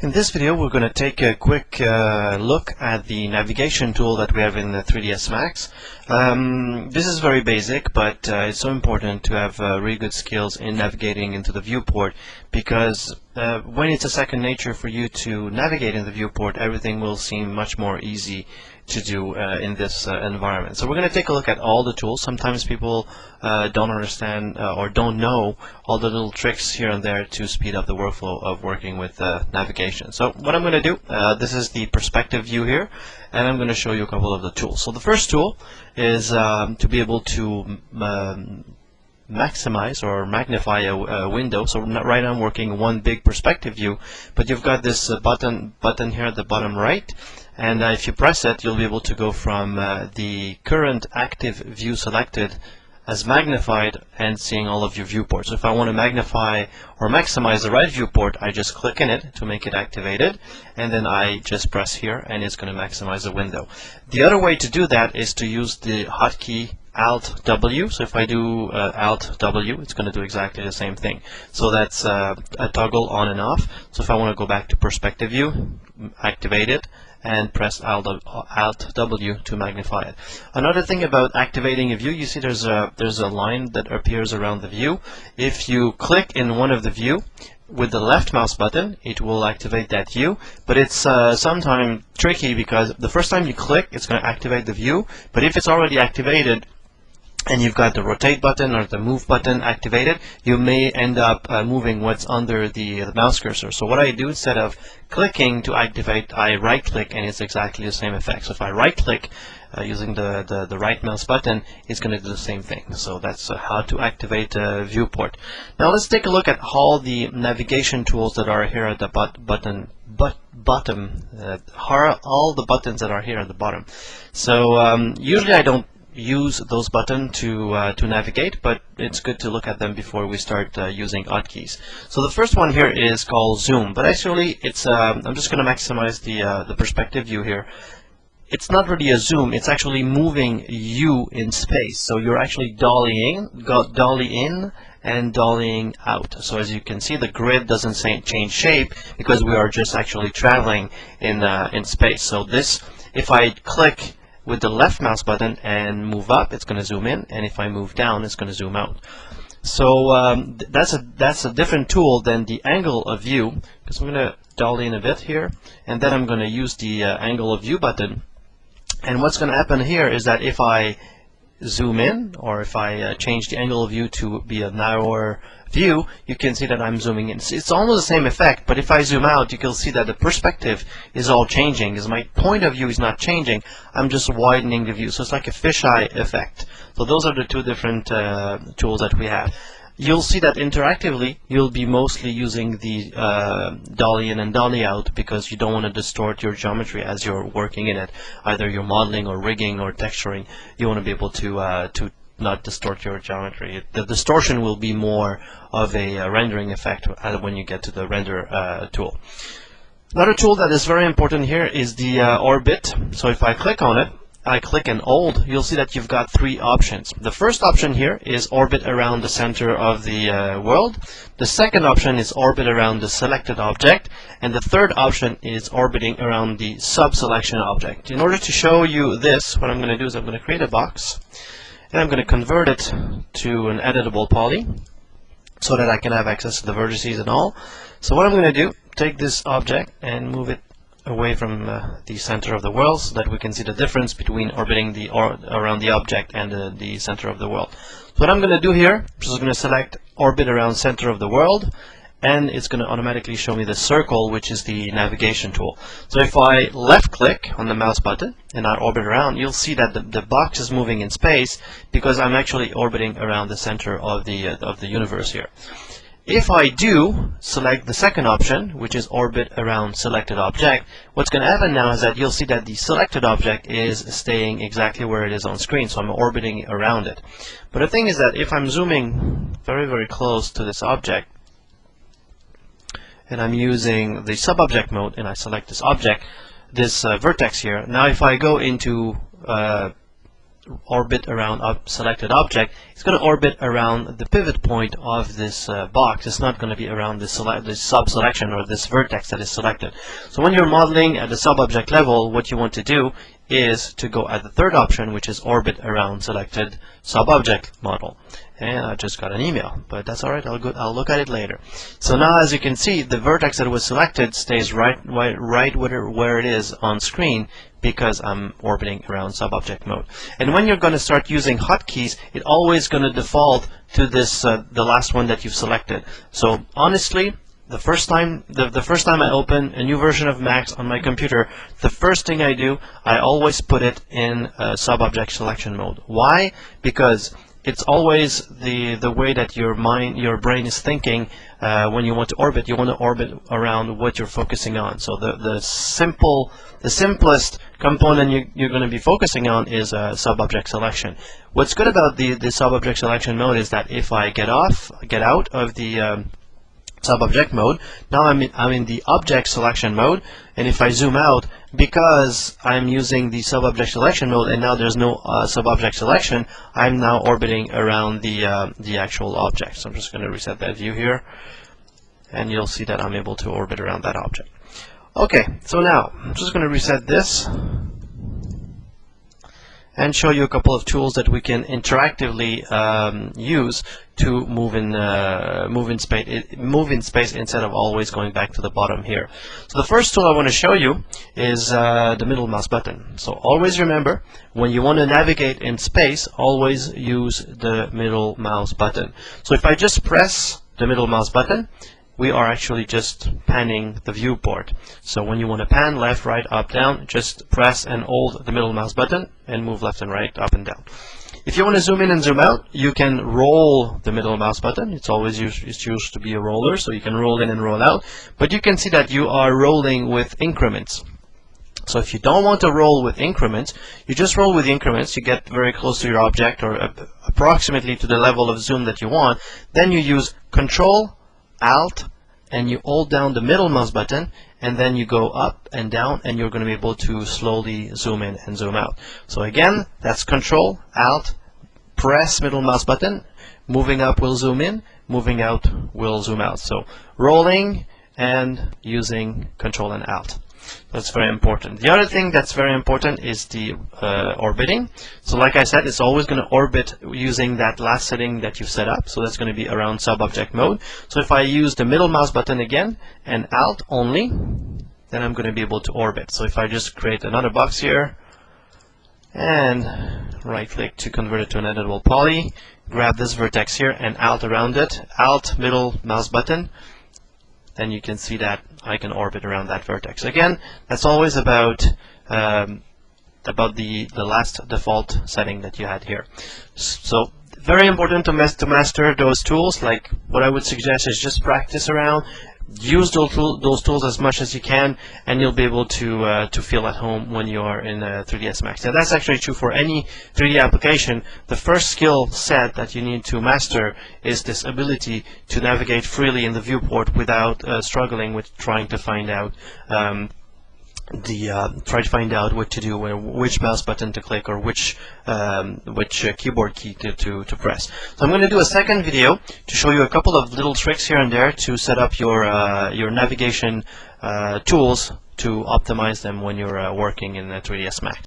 In this video, we're going to take a quick look at the navigation tool that we have in the 3ds Max. This is very basic, but it's so important to have really good skills in navigating into the viewport, because when it's a second nature for you to navigate in the viewport, everything will seem much more easy to do in this environment. So we're going to take a look at all the tools. Sometimes people don't understand or don't know all the little tricks here and there to speed up the workflow of working with navigation. So what I'm going to do, this is the perspective view here, and I'm going to show you a couple of the tools. So the first tool is to be able to maximize or magnify a window. So right now I'm working one big perspective view, but you've got this button here at the bottom right, and if you press it, you'll be able to go from the current active view selected as magnified and seeing all of your viewports. So if I want to magnify or maximize the right viewport, I just click in it to make it activated, and then I just press here and it's going to maximize the window. The other way to do that is to use the hotkey Alt W. So if I do Alt W, it's going to do exactly the same thing. So that's a toggle on and off. So if I want to go back to perspective view, activate it and press Alt W to magnify it. Another thing about activating a view, you see there's a line that appears around the view. If you click in one of the view with the left mouse button, it will activate that view, but it's sometimes tricky because the first time you click, it's going to activate the view, but if it's already activated and you've got the rotate button or the move button activated, you may end up moving what's under the mouse cursor. So what I do, instead of clicking to activate, I right click and it's exactly the same effect. So if I right click using the right mouse button, it's going to do the same thing. So that's how to activate a viewport. Now let's take a look at all the navigation tools that are here at the bottom, all the buttons that are here at the bottom. So usually I don't use those buttons to navigate, but it's good to look at them before we start using hotkeys. So the first one here is called zoom, but actually it's I'm just going to maximize the perspective view here. It's not really a zoom, it's actually moving you in space. So you're actually dollying in and dollying out. So as you can see, the grid doesn't change shape because we are just actually traveling in space. So this, if I click with the left mouse button and move up, it's going to zoom in, and if I move down, it's going to zoom out. So that's a different tool than the angle of view, because I'm going to dolly in a bit here, and then I'm going to use the angle of view button. And what's going to happen here is that if I zoom in, or if I change the angle of view to be a narrower view, you can see that I'm zooming in. It's almost the same effect, but if I zoom out, you can see that the perspective is all changing. As my point of view is not changing, I'm just widening the view. So it's like a fisheye effect. So those are the two different tools that we have. You'll see that interactively, you'll be mostly using the dolly in and dolly out, because you don't want to distort your geometry as you're working in it. Either you're modeling or rigging or texturing, you want to be able to not distort your geometry. The distortion will be more of a rendering effect when you get to the render tool. Another tool that is very important here is the orbit. So if I click on it, I click and hold, you'll see that you've got three options. The first option here is orbit around the center of the world. The second option is orbit around the selected object, and the third option is orbiting around the sub-selection object. In order to show you this, what I'm going to do is I'm going to create a box, and I'm going to convert it to an editable poly so that I can have access to the vertices and all. So what I'm going to do, take this object and move it away from the center of the world so that we can see the difference between orbiting around the object and the center of the world. So what I'm going to do here, I'm just going to select orbit around center of the world, and it's going to automatically show me the circle, which is the navigation tool. So if I left click on the mouse button and I orbit around, you'll see that the box is moving in space because I'm actually orbiting around the center of the universe here. If I do select the second option, which is orbit around selected object, what's going to happen now is that you'll see that the selected object is staying exactly where it is on screen, so I'm orbiting around it. But the thing is that if I'm zooming very, very close to this object, and I'm using the sub-object mode, and I select this object, this vertex here, now if I go into orbit around a selected object, it's going to orbit around the pivot point of this box. It's not going to be around this sub-selection or this vertex that is selected. So when you're modeling at the sub-object level, what you want to do is to go at the third option, which is orbit around selected sub-object model. And I just got an email, but that's alright, I'll look at it later. So now, as you can see, the vertex that was selected stays right where it is on screen, because I'm orbiting around sub-object mode. And when you're going to start using hotkeys, it's always going to default to this the last one that you've selected. So honestly, the first time I open a new version of Max on my computer, the first thing I do, I always put it in sub-object selection mode. Why? Because it's always the way that your brain is thinking when you want to orbit. You want to orbit around what you're focusing on. So the simplest component you're going to be focusing on is sub-object selection. What's good about the sub-object selection mode is that if I get out of the sub-object mode, now I'm in the object selection mode, and if I zoom out, because I'm using the sub-object selection mode and now there's no sub-object selection, I'm now orbiting around the actual object. So I'm just going to reset that view here, and you'll see that I'm able to orbit around that object. Okay, so now I'm just going to reset this and show you a couple of tools that we can interactively use to move in space instead of always going back to the bottom here. So the first tool I want to show you is the middle mouse button. So always remember, when you want to navigate in space, always use the middle mouse button. So if I just press the middle mouse button, we are actually just panning the viewport. So when you want to pan left, right, up, down, just press and hold the middle mouse button and move left and right, up and down. If you want to zoom in and zoom out, you can roll the middle mouse button. It's used to be a roller, so you can roll in and roll out. But you can see that you are rolling with increments. So if you don't want to roll with increments, you just roll with increments. You get very close to your object, or approximately to the level of zoom that you want. Then you use Control, Alt, and you hold down the middle mouse button, and then you go up and down, and you're going to be able to slowly zoom in and zoom out. So again, that's Control, Alt, press middle mouse button. Moving up will zoom in, moving out will zoom out. So rolling and using Control and Alt. That's very important. The other thing that's very important is the orbiting. So like I said, it's always going to orbit using that last setting that you've set up. So that's going to be around sub-object mode. So if I use the middle mouse button again and Alt only, then I'm going to be able to orbit. So if I just create another box here and right click to convert it to an editable poly, grab this vertex here and Alt around it, Alt middle mouse button, then you can see that I can orbit around that vertex. Again, that's always about the last default setting that you had here. So very important to master those tools. Like, what I would suggest is just practice around, use those tools as much as you can, and you'll be able to feel at home when you are in 3ds Max. Now that's actually true for any 3D application. The first skill set that you need to master is this ability to navigate freely in the viewport without struggling with trying to find out what to do, which mouse button to click, or which keyboard key to press. So I'm going to do a second video to show you a couple of little tricks here and there to set up your navigation tools to optimize them when you're working in 3ds Max.